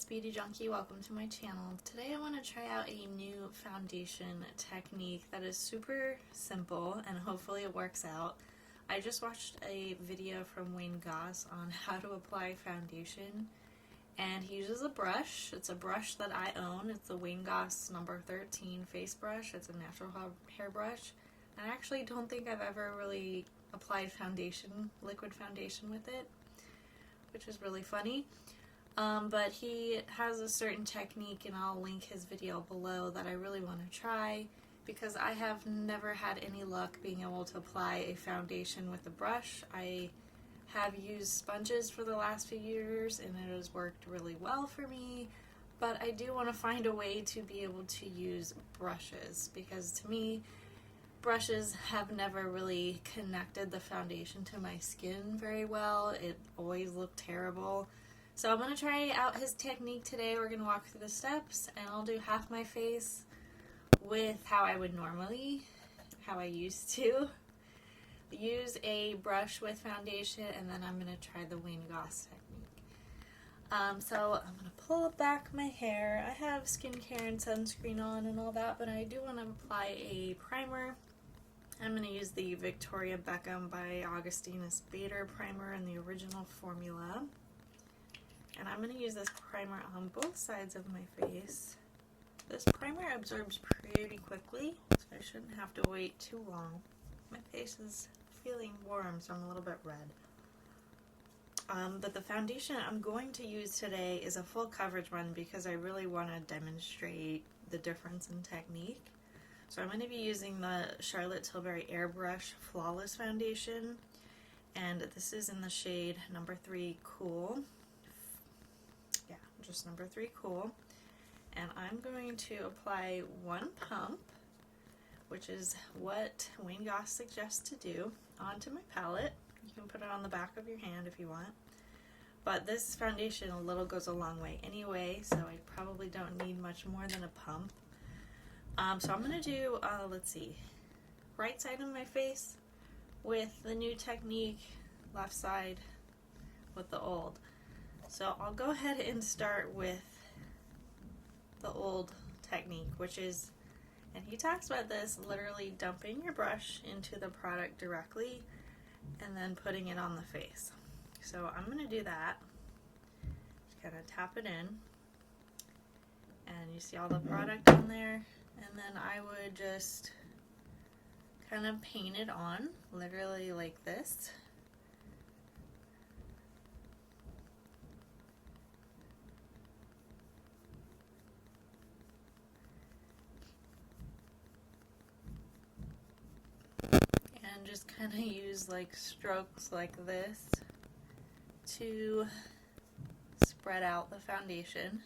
it's Beauty Junkie. Welcome to my channel. Today I want to try out a new foundation technique that is super simple and hopefully it works out. I just watched a video from Wayne Goss on how to apply foundation, and he uses a brush. It's a brush that I own. It's the Wayne Goss number 13 face brush. It's a natural hair brush. I actually don't think I've ever really applied foundation, liquid foundation with it, which is really funny. But he has a certain technique, and I'll link his video below, that I really want to try because I have never had any luck being able to apply a foundation with a brush. I have used sponges for the last few years and it has worked really well for me, but I do want to find a way to be able to use brushes because to me, brushes have never really connected the foundation to my skin very well. It always looked terrible. So I'm going to try out his technique today. We're going to walk through the steps and I'll do half my face with how I would normally, how I used to use a brush with foundation, and then I'm going to try the Wayne Goss technique. So I'm going to pull back my hair. I have skincare and sunscreen on and all that, but I do want to apply a primer. I'm going to use the Victoria Beckham by Augustinus Bader primer in the original formula. And I'm going to use this primer on both sides of my face. This primer absorbs pretty quickly, so I shouldn't have to wait too long. My face is feeling warm, so I'm a little bit red. But the foundation I'm going to use today is a full coverage one because I really want to demonstrate the difference in technique. So I'm going to be using the Charlotte Tilbury Airbrush Flawless Foundation, and this is in the shade number 3 Cool. Yeah, just number 3 Cool. And I'm going to apply one pump, which is what Wayne Goss suggests to do, onto my palette. You can put it on the back of your hand if you want. But this foundation a little goes a long way anyway, so I probably don't need much more than a pump. So I'm going to do, let's see, right side of my face with the new technique, left side with the old. So I'll go ahead and start with the old technique, which is, and he talks about this, literally dumping your brush into the product directly and then putting it on the face. So I'm going to do that. Just kind of tap it in, and you see all the product on there, and then I would just kind of paint it on, literally like this. And just kind of use like strokes like this to spread out the foundation.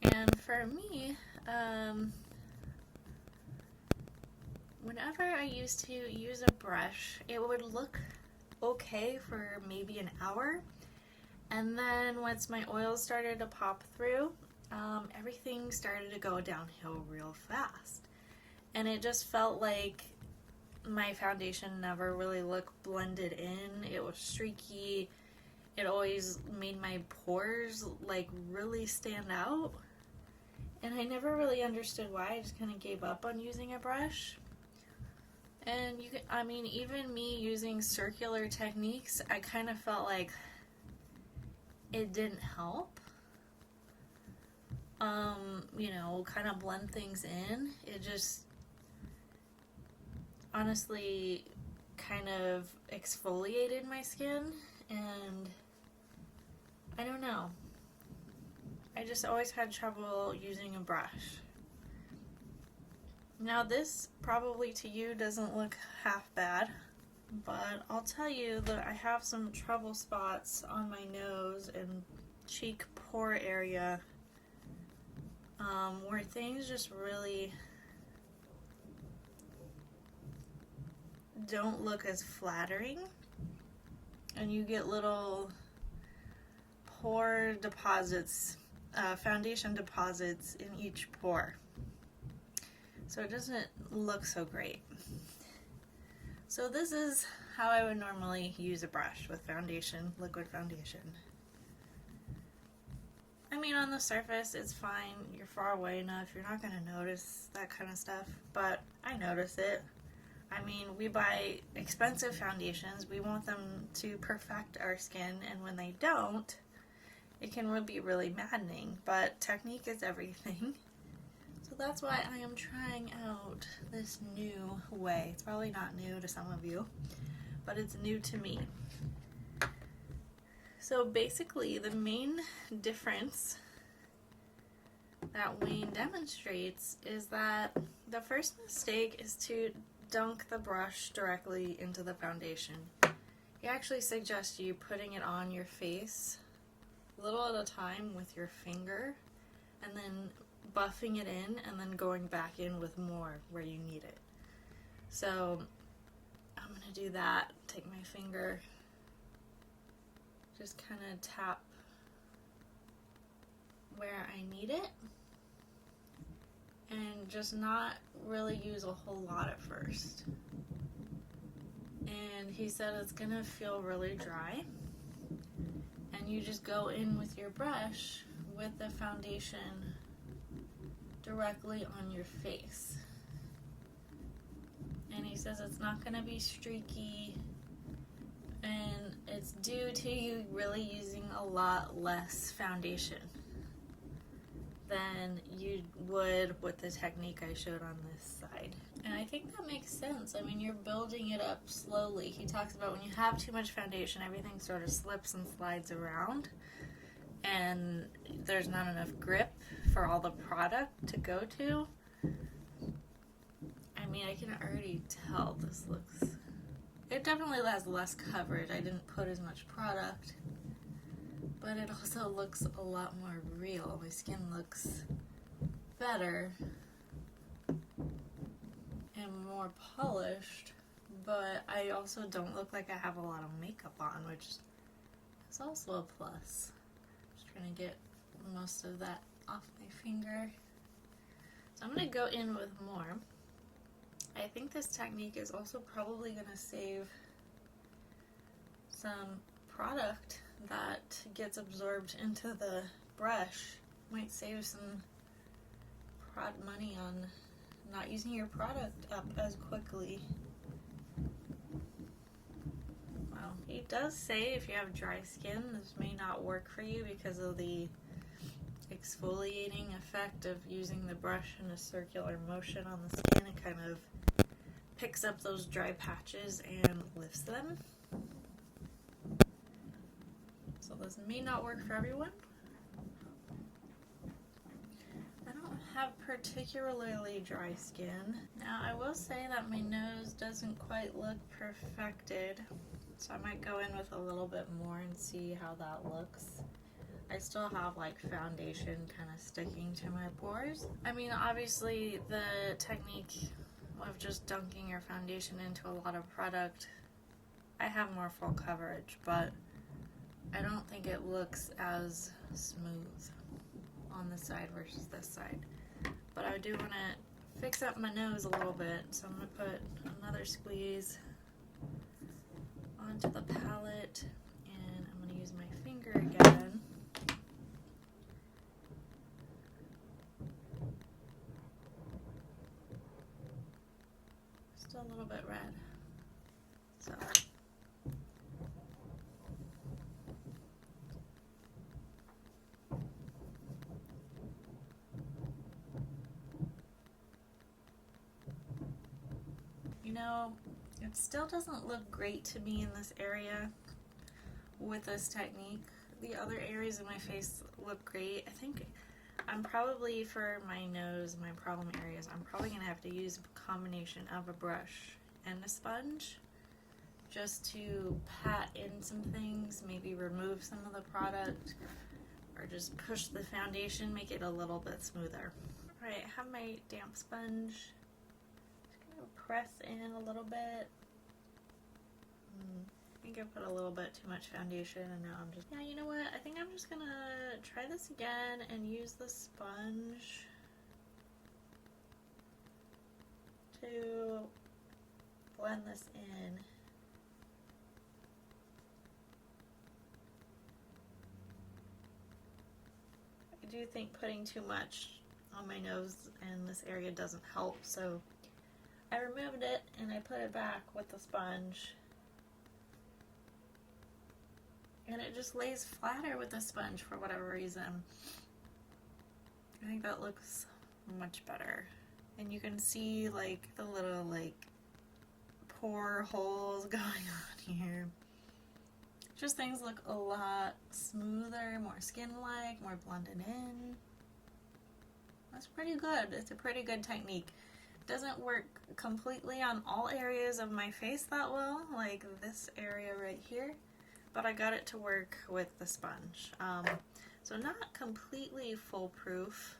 And for me, whenever I used to use a brush, it would look okay for maybe an hour, and then once my oils started to pop through, everything started to go downhill real fast, and it just felt like my foundation never really looked blended in. It was streaky. It always made my pores like really stand out, and I never really understood why. I just kind of gave up on using a brush. And you can, I mean, even me using circular techniques, I kind of felt like it didn't help. You know, kind of blend things in. It just honestly kind of exfoliated my skin, and I don't know. I just always had trouble using a brush. Now this probably to you doesn't look half bad, but I'll tell you that I have some trouble spots on my nose and cheek pore area where things just really don't look as flattering, and you get little pore deposits, foundation deposits in each pore. So it doesn't look so great. So this is how I would normally use a brush with foundation, liquid foundation. I mean, on the surface, it's fine. You're far away enough. You're not going to notice that kind of stuff, but I notice it. I mean, we buy expensive foundations. We want them to perfect our skin, and when they don't, it can be really maddening, but technique is everything. So that's why I am trying out this new way. It's probably not new to some of you, but it's new to me. So basically, the main difference that Wayne demonstrates is that the first mistake is to dunk the brush directly into the foundation. He actually suggests you putting it on your face a little at a time with your finger, and then buffing it in, and then going back in with more where you need it. So I'm going to do that. Take my finger, just kind of tap where I need it, and just not really use a whole lot at first. And he said it's gonna feel really dry, and you just go in with your brush with the foundation directly on your face. And he says it's not gonna be streaky, and it's due to you really using a lot less foundation than you would with the technique I showed on this side. And I think that makes sense. I mean, you're building it up slowly. He talks about when you have too much foundation, everything sort of slips and slides around, and there's not enough grip for all the product to go to. I mean, I can already tell this looks... It definitely has less coverage. I didn't put as much product, but it also looks a lot more real. My skin looks better and more polished, but I also don't look like I have a lot of makeup on, which is also a plus. Just trying to get most of that off my finger. So I'm going to go in with more. I think this technique is also probably going to save some product that gets absorbed into the brush. Might save some money on not using your product up as quickly. Well, he does say if you have dry skin, this may not work for you because of the exfoliating effect of using the brush in a circular motion on the skin. It kind of picks up those dry patches and lifts them. So this may not work for everyone. I don't have particularly dry skin. Now I will say that my nose doesn't quite look perfected, so I might go in with a little bit more and see how that looks. I still have like foundation kind of sticking to my pores. I mean, obviously the technique of just dunking your foundation into a lot of product, I have more full coverage, but I don't think it looks as smooth on this side versus this side. But I do want to fix up my nose a little bit, so I'm going to put another squeeze onto the palette, and I'm going to use my finger again. Still a little bit red. So you know, it still doesn't look great to me in this area with this technique. The other areas of my face look great. I think I'm probably, for my nose, my problem areas, I'm probably going to have to use a combination of a brush and a sponge just to pat in some things, maybe remove some of the product, or just push the foundation, make it a little bit smoother. Alright, I have my damp sponge. Just going to press in a little bit. I think I put a little bit too much foundation, and now I'm just, yeah, you know what, I think I'm just gonna try this again and use the sponge to blend this in. do think putting too much on my nose and this area doesn't help, so I removed it and I put it back with the sponge. And it just lays flatter with the sponge for whatever reason. I think that looks much better. And you can see like the little like pore holes going on here. Just things look a lot smoother, more skin-like, more blended in. That's pretty good. It's a pretty good technique. Doesn't work completely on all areas of my face that well, like this area right here, but I got it to work with the sponge. So not completely foolproof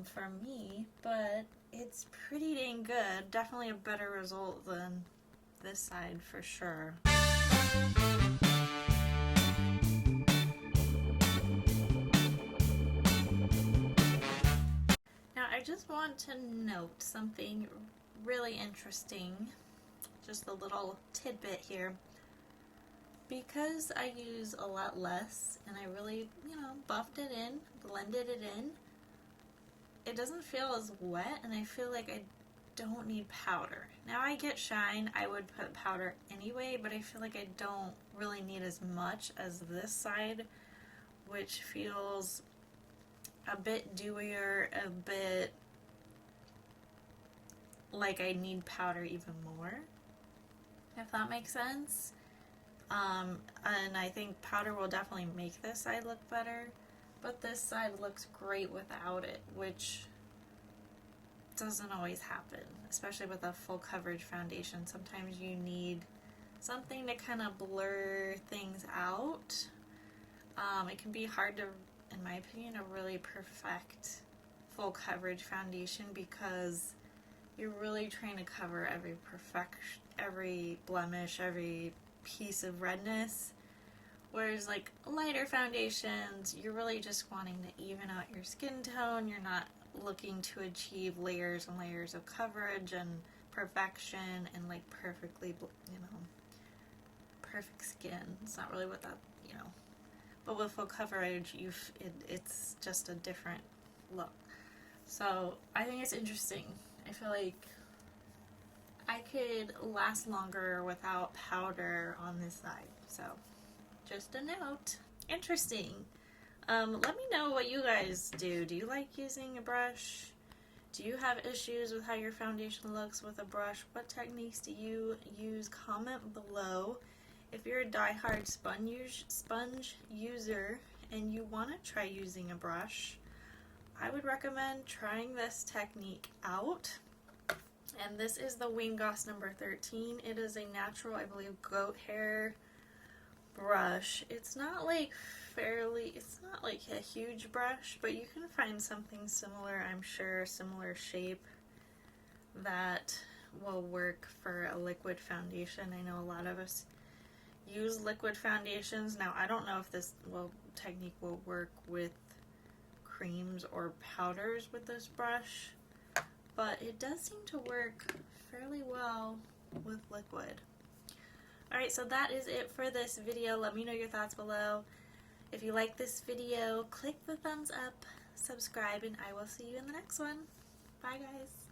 for me, but it's pretty dang good. Definitely a better result than this side for sure. Now I just want to note something really interesting, just a little tidbit here. Because I use a lot less and I really, buffed it in, blended it in, it doesn't feel as wet, and I feel like I don't need powder. Now I get shine, I would put powder anyway, but I feel like I don't really need as much as this side, which feels a bit dewier, a bit like I need powder even more, if that makes sense. And I think powder will definitely make this side look better, but this side looks great without it, which doesn't always happen, especially with a full coverage foundation. Sometimes you need something to kind of blur things out. It can be hard to, in my opinion, to really perfect full coverage foundation because you're really trying to cover every blemish, every piece of redness, whereas like lighter foundations, you're really just wanting to even out your skin tone. You're not looking to achieve layers and layers of coverage and perfection and like perfectly, perfect skin. It's not really what that, but with full coverage, it's just a different look. So I think it's interesting. I feel like I could last longer without powder on this side. So just a note. Interesting. Let me know what you guys do. Do you like using a brush? Do you have issues with how your foundation looks with a brush? What techniques do you use? Comment below. If you're a die-hard sponge user and you want to try using a brush, I would recommend trying this technique out. And this is the Wayne Goss number 13. It is a natural, I believe, goat hair brush. It's not like a huge brush, but you can find something similar, I'm sure, similar shape that will work for a liquid foundation. I know a lot of us use liquid foundations. Now, I don't know if this technique will work with creams or powders with this brush, but it does seem to work fairly well with liquid. Alright, so that is it for this video. Let me know your thoughts below. If you like this video, click the thumbs up, subscribe, and I will see you in the next one. Bye, guys.